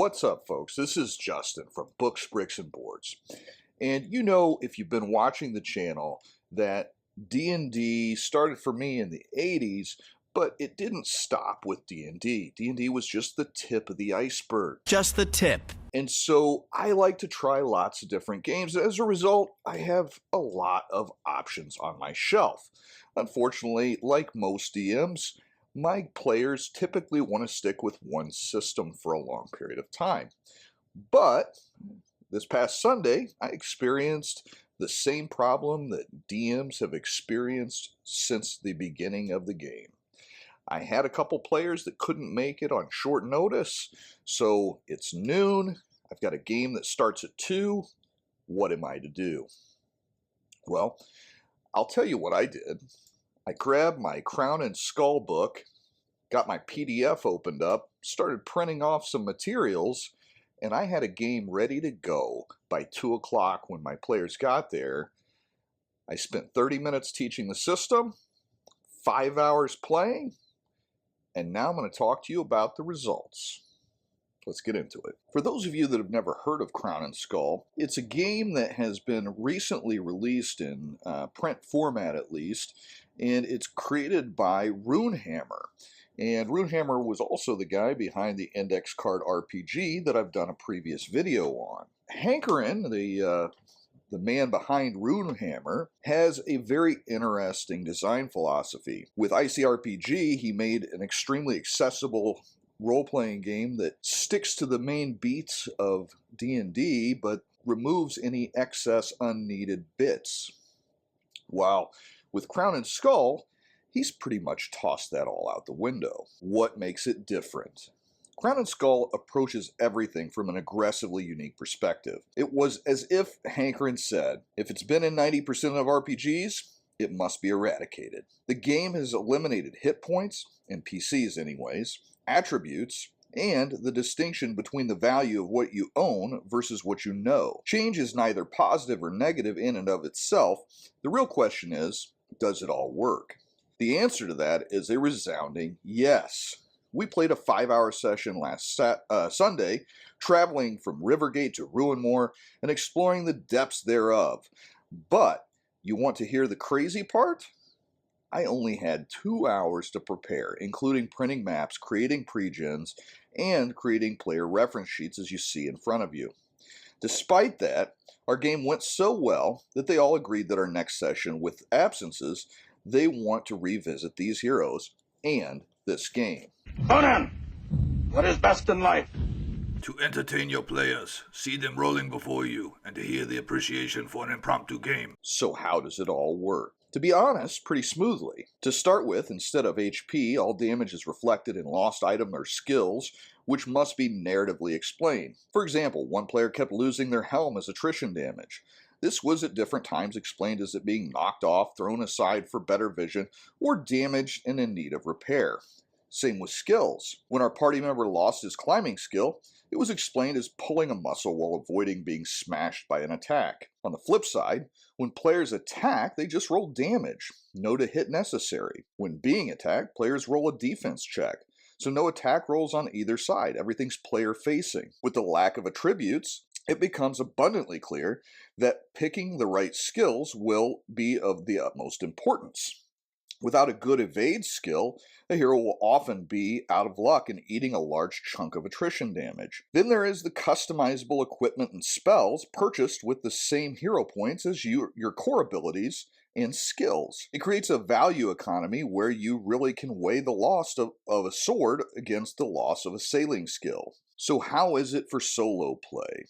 What's up, folks? This is Justin from Books, Bricks, and Boards. And if you've been watching the channel, that D&D started for me in the 80s, but it didn't stop with D&D. D&D was just the tip of the iceberg. Just the tip. And so I like to try lots of different games. As a result, I have a lot of options on my shelf. Unfortunately, like most DMs, my players typically want to stick with one system for a long period of time. But this past Sunday, I experienced the same problem that DMs have experienced since the beginning of the game. I had a couple players that couldn't make it on short notice, so it's noon. I've got a game that starts at 2. What am I to do? Well, I'll tell you what I did. I grabbed my Crown and Skull book, got my PDF opened up, started printing off some materials, and I had a game ready to go by 2 o'clock when my players got there. I spent 30 minutes teaching the system, 5 hours playing, and now I'm going to talk to you about the results. Let's get into it. For those of you that have never heard of Crown and Skull, it's a game that has been recently released in print format at least, and it's created by Runehammer. And Runehammer was also the guy behind the Index Card RPG that I've done a previous video on. Hankerin, the man behind Runehammer, has a very interesting design philosophy. With ICRPG, he made an extremely accessible role-playing game that sticks to the main beats of D&D, but removes any excess unneeded bits. While with Crown and Skull, he's pretty much tossed that all out the window. What makes it different? Crown and Skull approaches everything from an aggressively unique perspective. It was as if Hankerin said, if it's been in 90% of RPGs, it must be eradicated. The game has eliminated hit points, in PCs anyways, attributes, and the distinction between the value of what you own versus what you know. Change is neither positive or negative in and of itself. The real question is, does it all work? The answer to that is a resounding yes. We played a 5-hour session last Sunday, traveling from Rivergate to Ruinmore and exploring the depths thereof. But you want to hear the crazy part? I only had 2 hours to prepare, including printing maps, creating pre-gens, and creating player reference sheets as you see in front of you. Despite that, our game went so well that they all agreed that our next session, with absences, they want to revisit these heroes and this game. Conan, what is best in life? To entertain your players, see them rolling before you, and to hear the appreciation for an impromptu game. So how does it all work? To be honest, pretty smoothly. To start with, instead of HP, all damage is reflected in lost item or skills, which must be narratively explained. For example, one player kept losing their helm as attrition damage. This was at different times explained as it being knocked off, thrown aside for better vision, or damaged and in need of repair. Same with skills. When our party member lost his climbing skill, it was explained as pulling a muscle while avoiding being smashed by an attack. On the flip side, when players attack, they just roll damage. No to hit necessary. When being attacked, players roll a defense check. So no attack rolls on either side. Everything's player facing. With the lack of attributes, it becomes abundantly clear that picking the right skills will be of the utmost importance. Without a good evade skill, a hero will often be out of luck and eating a large chunk of attrition damage. Then there is the customizable equipment and spells purchased with the same hero points as your core abilities and skills. It creates a value economy where you really can weigh the loss of a sword against the loss of a sailing skill. So how is it for solo play?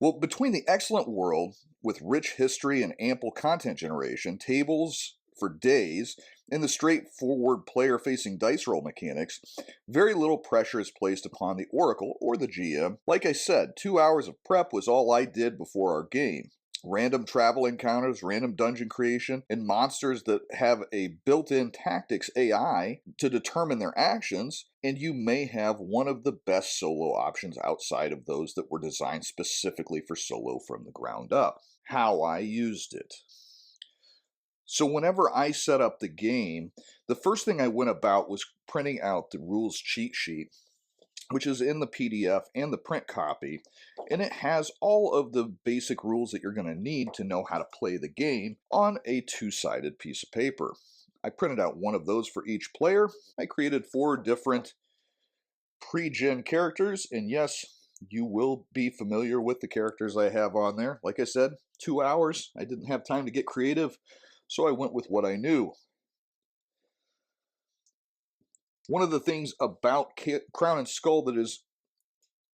Well, between the excellent world with rich history and ample content generation, tables for days, and the straightforward player-facing dice roll mechanics, very little pressure is placed upon the Oracle or the GM. Like I said, 2 hours of prep was all I did before our game. Random travel encounters, random dungeon creation, and monsters that have a built-in tactics AI to determine their actions, and you may have one of the best solo options outside of those that were designed specifically for solo from the ground up. How I used it. So whenever I set up the game, the first thing I went about was printing out the rules cheat sheet which is in the PDF and the print copy, and it has all of the basic rules that you're going to need to know how to play the game on a two-sided piece of paper. I printed out one of those for each player. I created 4 different pre-gen characters, and yes, you will be familiar with the characters I have on there. Like I said, 2 hours. I didn't have time to get creative, so I went with what I knew. One of the things about Crown and Skull that is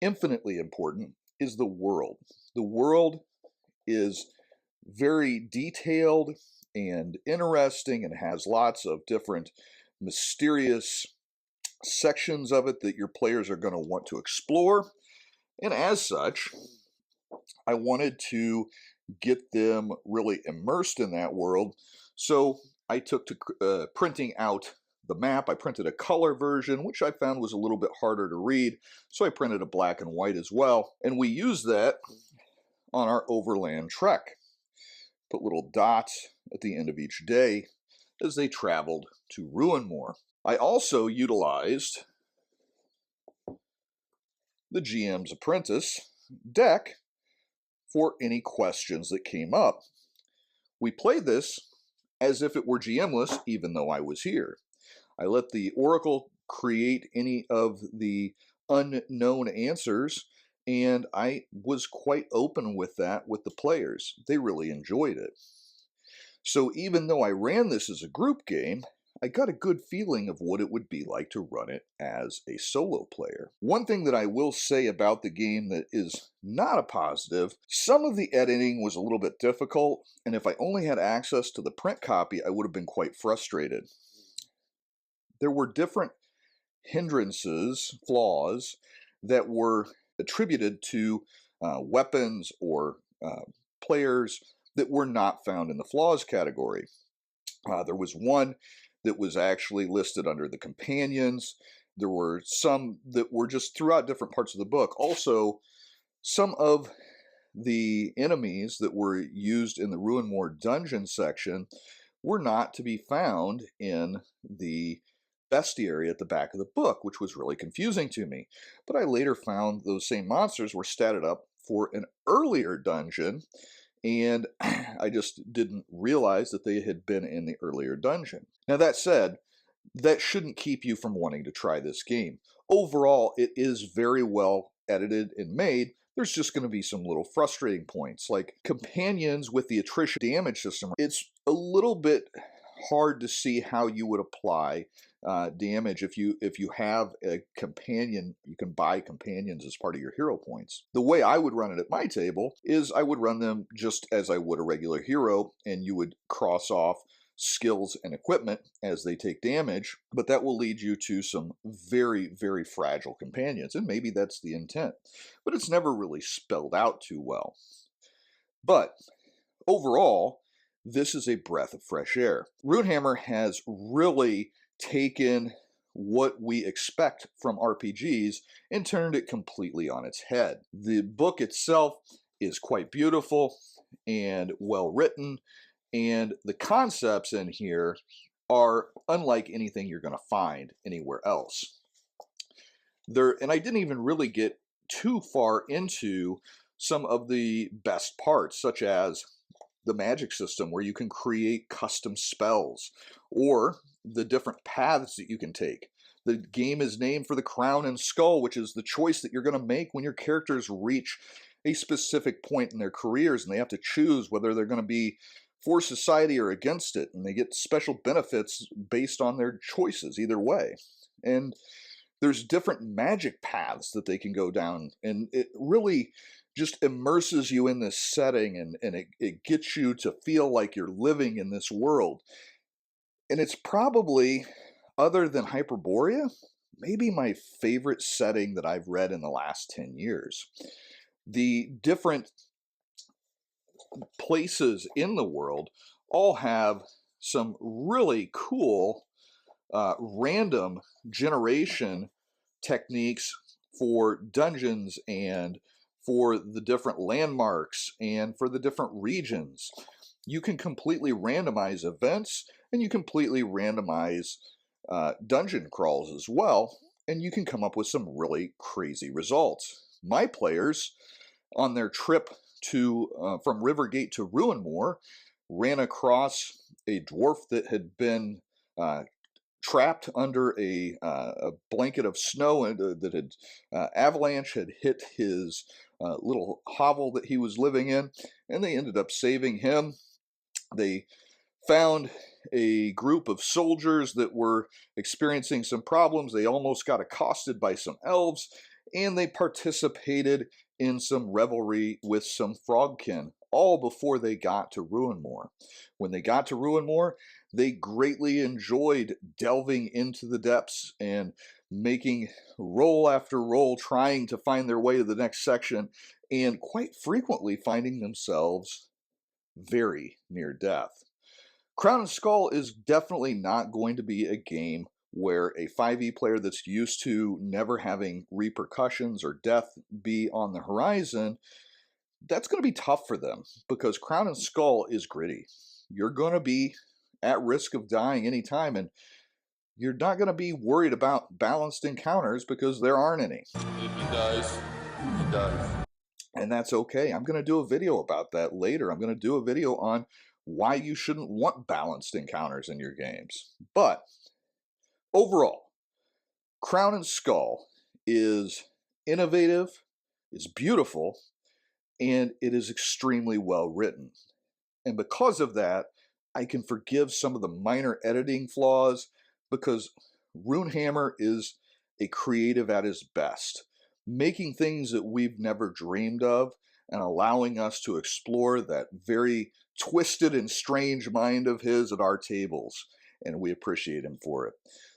infinitely important is the world. The world is very detailed and interesting and has lots of different mysterious sections of it that your players are going to want to explore. And as such, I wanted to get them really immersed in that world. So I took to printing out the map. I printed a color version, which I found was a little bit harder to read. So I printed a black and white as well. And we used that on our overland trek. Put little dots at the end of each day as they traveled to Ruinmore. I also utilized the GM's Apprentice deck for any questions that came up. We played this as if it were GM-less, even though I was here. I let the Oracle create any of the unknown answers, and I was quite open with that with the players. They really enjoyed it. So even though I ran this as a group game, I got a good feeling of what it would be like to run it as a solo player. One thing that I will say about the game that is not a positive, some of the editing was a little bit difficult, and if I only had access to the print copy, I would have been quite frustrated. There were different hindrances, flaws, that were attributed to weapons or players that were not found in the flaws category. There was one that was actually listed under the companions. There were some that were just throughout different parts of the book. Also, some of the enemies that were used in the Ruinmore dungeon section were not to be found in the bestiary at the back of the book, which was really confusing to me. But I later found those same monsters were statted up for an earlier dungeon, and I just didn't realize that they had been in the earlier dungeon. Now that said, that shouldn't keep you from wanting to try this game. Overall, it is very well edited and made. There's just going to be some little frustrating points, like companions with the attrition damage system. It's a little bit hard to see how you would apply damage if you have a companion. You can buy companions as part of your hero points. The way I would run it at my table is I would run them just as I would a regular hero, and you would cross off skills and equipment as they take damage, but that will lead you to some very, very fragile companions, and maybe that's the intent, but it's never really spelled out too well. But overall, this is a breath of fresh air. Runehammer has really taken what we expect from RPGs and turned it completely on its head. The book itself is quite beautiful and well written, and the concepts in here are unlike anything you're going to find anywhere else. And I didn't even really get too far into some of the best parts, such as the magic system where you can create custom spells, or the different paths that you can take. The game is named for the Crown and Skull, which is the choice that you're going to make when your characters reach a specific point in their careers, and they have to choose whether they're going to be for society or against it, and they get special benefits based on their choices either way. And there's different magic paths that they can go down, and it really just immerses you in this setting, and it gets you to feel like you're living in this world. And it's probably, other than Hyperborea, maybe my favorite setting that I've read in the last 10 years. The different places in the world all have some really cool random generation techniques for dungeons and for the different landmarks and for the different regions. You can completely randomize events, and you completely randomize dungeon crawls as well. and you can come up with some really crazy results. My players, on their trip from Rivergate to Ruinmore, ran across a dwarf that had been trapped under a blanket of snow, and that had avalanche had hit his little hovel that he was living in, and they ended up saving him. They found a group of soldiers that were experiencing some problems. They almost got accosted by some elves, and they participated in some revelry with some frogkin, all before they got to Ruinmore. When they got to Ruinmore, they greatly enjoyed delving into the depths and making roll after roll, trying to find their way to the next section, and quite frequently finding themselves very near death. Crown and Skull is definitely not going to be a game where a 5e player that's used to never having repercussions or death be on the horizon, that's going to be tough for them, because Crown and Skull is gritty. You're going to be at risk of dying anytime, and you're not going to be worried about balanced encounters because there aren't any. If he dies, he dies. And that's okay. I'm going to do a video about that later. I'm going to do a video on why you shouldn't want balanced encounters in your games. But overall, Crown and Skull is innovative, it's beautiful, and it is extremely well written. And because of that, I can forgive some of the minor editing flaws, because Runehammer is a creative at his best, making things that we've never dreamed of and allowing us to explore that very twisted and strange mind of his at our tables, and we appreciate him for it.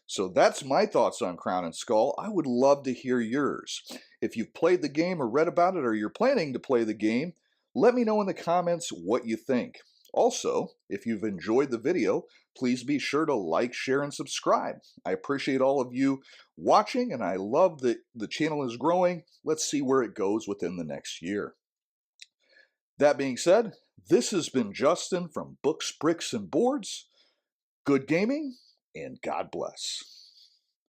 So that's my thoughts on Crown and Skull. I would love to hear yours. If you've played the game or read about it, or you're planning to play the game, let me know in the comments what you think. Also, if you've enjoyed the video, please be sure to like, share, and subscribe. I appreciate all of you watching, and I love that the channel is growing. Let's see where it goes within the next year. That being said, this has been Justin from Books, Bricks, and Boards. Good gaming, and God bless.